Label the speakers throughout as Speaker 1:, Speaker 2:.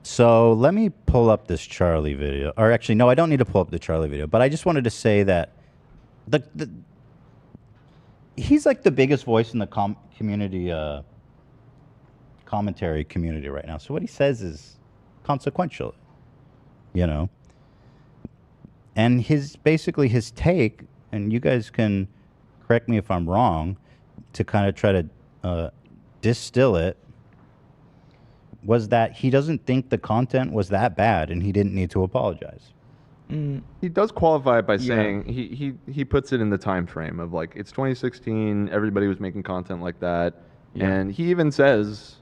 Speaker 1: So let me pull up this Charlie video. Or actually, no, I don't need to pull up the Charlie video. But I just wanted to say that he's like the biggest voice in the community, commentary community right now. So what he says is consequential, you know. And basically his take, and you guys can correct me if I'm wrong, to kind of try to distill it, was that he doesn't think the content was that bad and he didn't need to apologize.
Speaker 2: He does qualify it by saying he puts it in the time frame of like it's 2016, everybody was making content like that, and he even says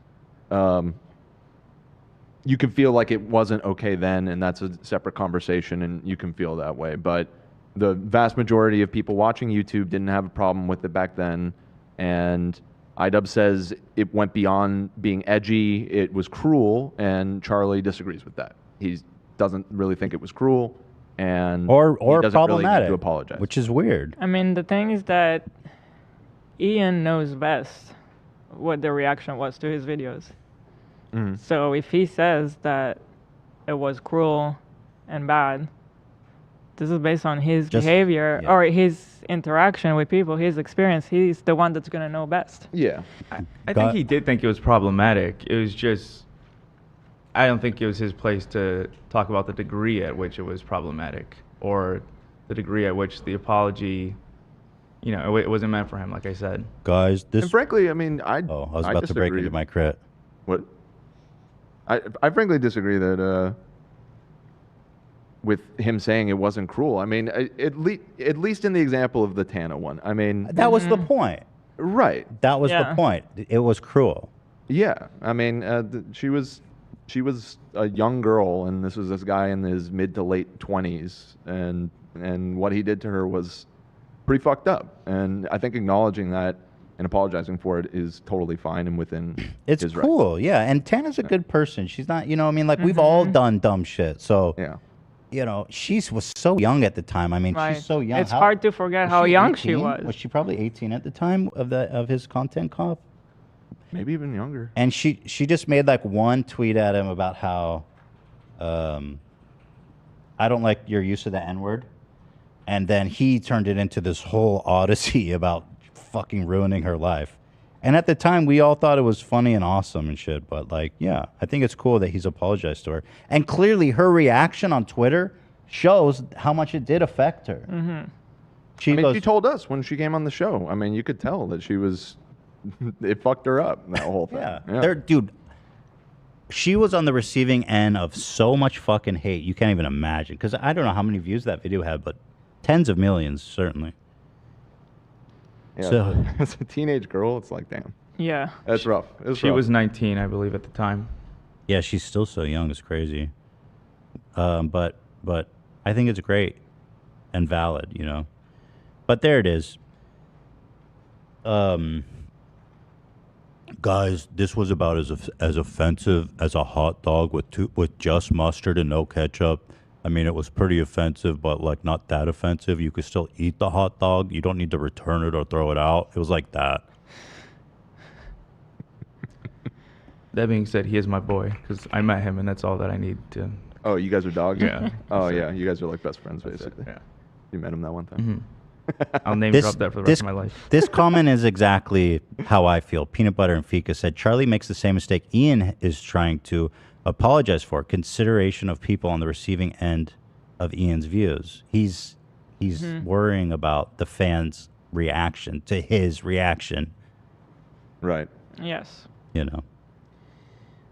Speaker 2: you can feel like it wasn't okay then, and that's a separate conversation, and you can feel that way. But the vast majority of people watching YouTube didn't have a problem with it back then, and IDubbbz says it went beyond being edgy, it was cruel, and Charlie disagrees with that. He doesn't really think it was cruel, and
Speaker 1: or
Speaker 2: he doesn't
Speaker 1: problematic,
Speaker 2: really need to apologize.
Speaker 1: which is weird.
Speaker 3: I mean, the thing is that Ian knows best what the reaction was to his videos. So if he says that it was cruel and bad, this is based on his behavior or his interaction with people, his experience. He's the one that's going to know best.
Speaker 2: Yeah.
Speaker 4: I think he did think it was problematic. It was just, I don't think it was his place to talk about the degree at which it was problematic or the degree at which the apology, you know, it wasn't meant for him, like I said.
Speaker 1: Guys, this...
Speaker 2: And frankly, I mean, I
Speaker 1: was about to break into my crit.
Speaker 2: What? I frankly disagree that with him saying it wasn't cruel. I mean, at least in the example of the Tana one. I mean,
Speaker 1: that was the point.
Speaker 2: Right.
Speaker 1: That was the point. It was cruel.
Speaker 2: Yeah. I mean, she was a young girl, and this was this guy in his mid to late 20s, and what he did to her was pretty fucked up. And I think acknowledging that and apologizing for it is totally fine and within
Speaker 1: It's
Speaker 2: his
Speaker 1: cool,
Speaker 2: rights.
Speaker 1: yeah. And Tana's a good person. She's not, you know, I mean, like we've all done dumb shit. So, you know, she was so young at the time. I mean, she's so young.
Speaker 3: It's hard to forget how young she
Speaker 1: 18?
Speaker 3: was.
Speaker 1: Was she probably 18 at the time of his content comp?
Speaker 2: Maybe even younger.
Speaker 1: And she just made like one tweet at him about how I don't like your use of the N-word. And then he turned it into this whole odyssey about fucking ruining her life. And at the time, we all thought it was funny and awesome and shit. But like, yeah, I think it's cool that he's apologized to her. And clearly, her reaction on Twitter shows how much it did affect her.
Speaker 2: She told us when she came on the show. I mean, you could tell that she was... it fucked her up, that whole thing.
Speaker 1: Yeah. Dude, she was on the receiving end of so much fucking hate. You can't even imagine. Because I don't know how many views that video had, but tens of millions, certainly.
Speaker 2: Yeah,
Speaker 1: So,
Speaker 2: as a teenage girl, it's like, damn.
Speaker 3: Yeah.
Speaker 2: That's rough.
Speaker 4: She was 19, I believe, at the time.
Speaker 1: Yeah, she's still so young. It's crazy. But I think it's great and valid, you know. But there it is. Guys, this was about as offensive as a hot dog with just mustard and no ketchup. I mean, it was pretty offensive, but like not that offensive. You could still eat the hot dog. You don't need to return it or throw it out. It was like that.
Speaker 4: That being said, he is my boy because I met him, and that's all that I need to.
Speaker 2: Oh, you guys are dogs?
Speaker 4: Yeah.
Speaker 2: Oh, yeah. You guys are like best friends, basically.
Speaker 4: Yeah.
Speaker 2: You met him that one time?
Speaker 4: I'll name drop that for the rest of my life.
Speaker 1: This comment is exactly how I feel. Peanut Butter and Fika said, Charlie makes the same mistake Ian is trying to apologize for. Consideration of people on the receiving end of Ian's views. He's worrying about the fans' reaction to his reaction.
Speaker 2: Right.
Speaker 3: Yes.
Speaker 1: You know.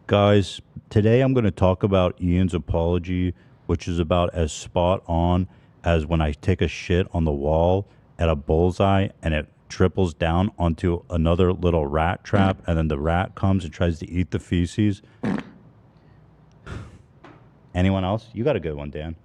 Speaker 1: Guys, today I'm going to talk about Ian's apology, which is about as spot on as when I take a shit on the wall at a bullseye and it triples down onto another little rat trap, and then the rat comes and tries to eat the feces. Anyone else? You got a good one, Dan.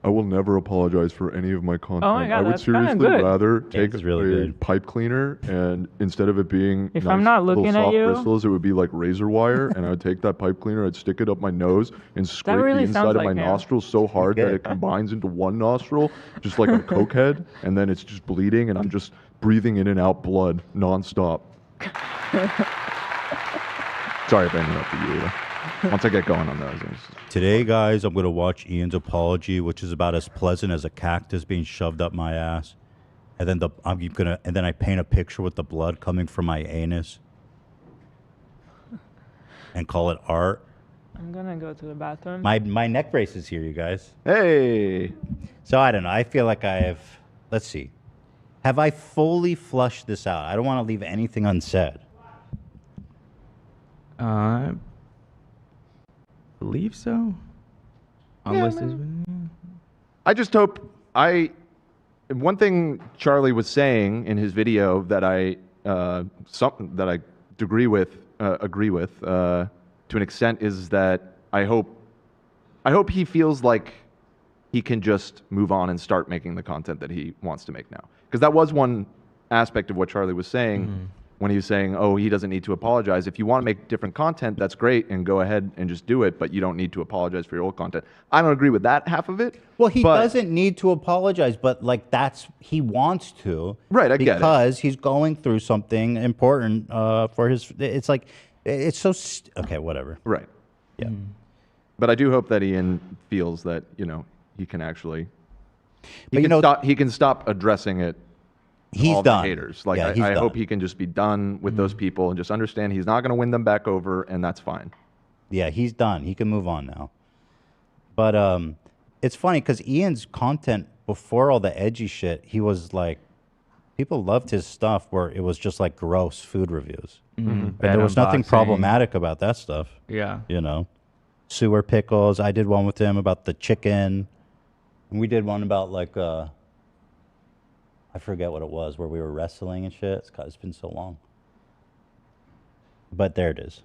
Speaker 2: I will never apologize for any of my content.
Speaker 3: Oh my God,
Speaker 2: I would
Speaker 3: that's kinda
Speaker 2: seriously
Speaker 3: good.
Speaker 2: rather
Speaker 1: Yeah,
Speaker 2: take
Speaker 1: it's really
Speaker 2: a
Speaker 1: good.
Speaker 2: pipe cleaner, and instead of it being
Speaker 3: If
Speaker 2: nice
Speaker 3: I'm not
Speaker 2: little
Speaker 3: looking at
Speaker 2: soft
Speaker 3: you-
Speaker 2: bristles, it would be like razor wire, and I would take that pipe cleaner, I'd stick it up my nose and scrape
Speaker 3: really
Speaker 2: the
Speaker 3: sounds
Speaker 2: inside of my
Speaker 3: like him.
Speaker 2: nostrils so hard that it combines into one nostril, just like a cokehead, and then it's just bleeding, and I'm just breathing in and out blood nonstop. Sorry if I interrupted you. Either. Once I get going on those.
Speaker 1: Today, guys, I'm going to watch Ian's apology, which is about as pleasant as a cactus being shoved up my ass. And then I paint a picture with the blood coming from my anus and call it art.
Speaker 3: I'm gonna go to the bathroom.
Speaker 1: My neck brace is here, you guys.
Speaker 2: Hey.
Speaker 1: So I don't know. I feel like let's see. Have I fully flushed this out? I don't want to leave anything unsaid.
Speaker 4: I believe so. Unless there's
Speaker 2: I just hope one thing Charlie was saying in his video that I agree with to an extent is that I hope he feels like he can just move on and start making the content that he wants to make now. Because that was one aspect of what Charlie was saying when he was saying, oh, he doesn't need to apologize. If you want to make different content, that's great, and go ahead and just do it, but you don't need to apologize for your old content. I don't agree with that half of it.
Speaker 1: Well, he doesn't need to apologize, but like he wants to.
Speaker 2: Right, I get it.
Speaker 1: Because he's going through something important for his, it's like, it's so, okay, whatever.
Speaker 2: Right.
Speaker 1: Yeah.
Speaker 2: But I do hope that Ian feels that, he can actually, he can stop addressing it.
Speaker 1: He's
Speaker 2: all
Speaker 1: done.
Speaker 2: The haters. Like,
Speaker 1: Yeah,
Speaker 2: I hope he can just be done with those people and just understand he's not going to win them back over, and that's fine.
Speaker 1: Yeah, he's done. He can move on now. But it's funny because Ian's content before all the edgy shit, he was like, people loved his stuff where it was just like gross food reviews. And there was nothing problematic about that stuff.
Speaker 4: Yeah.
Speaker 1: Sewer pickles. I did one with him about the chicken. And we did one about like, I forget what it was, where we were wrestling and shit. It's been so long. But there it is.